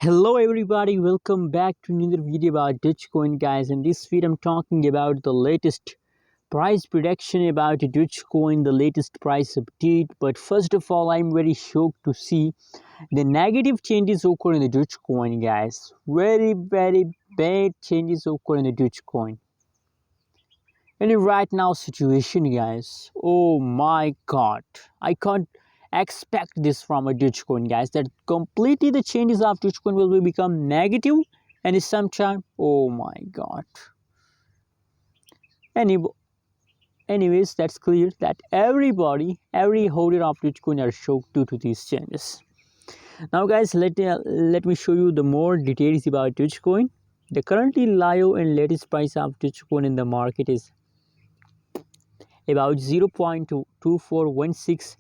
Hello everybody, welcome back to another video about Dogecoin, guys. In this video I'm talking about the latest price prediction about Dogecoin, the latest price update. But first of all, I'm very shocked to see the negative changes occur in the Dogecoin, guys. Very bad changes occur in the Dogecoin. In the right now situation, guys, oh my god, I can't expect this from a Dogecoin, guys, that completely the changes of Dogecoin will become negative and sometime. Oh my god. Any, Anyways, that's clear that every holder of Dogecoin are shocked due to these changes. Now guys, let me show you the more details about Dogecoin. The currently low and latest price of Dogecoin in the market is about 0.241642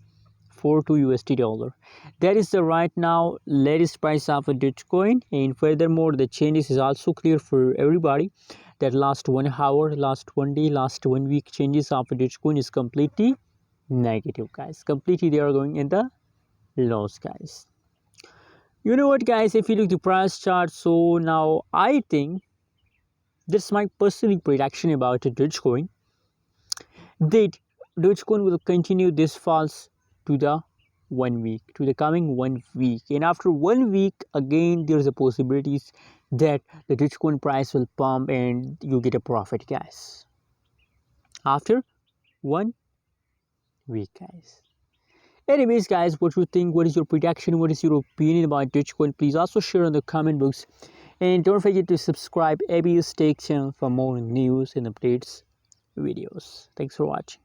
USD dollar. That is the right now latest price of a Dogecoin. And furthermore, the changes is also clear for everybody that last 1 hour, last 1 day, last 1 week changes of a Dogecoin is completely negative, guys. Completely they are going in the loss, guys. You know what, guys, if you look the price chart, so now I think this is my personal prediction about the Dogecoin, that Dogecoin will continue this falls to the 1 week, to the coming 1 week, and after 1 week again there's a possibilities that the Dogecoin price will pump and you get a profit, guys, after 1 week, guys. Anyways, guys, what you think, what is your prediction, what is your opinion about Dogecoin? Please also share in the comment box, and don't forget to subscribe ABS Tech channel for more news and updates videos. Thanks for watching.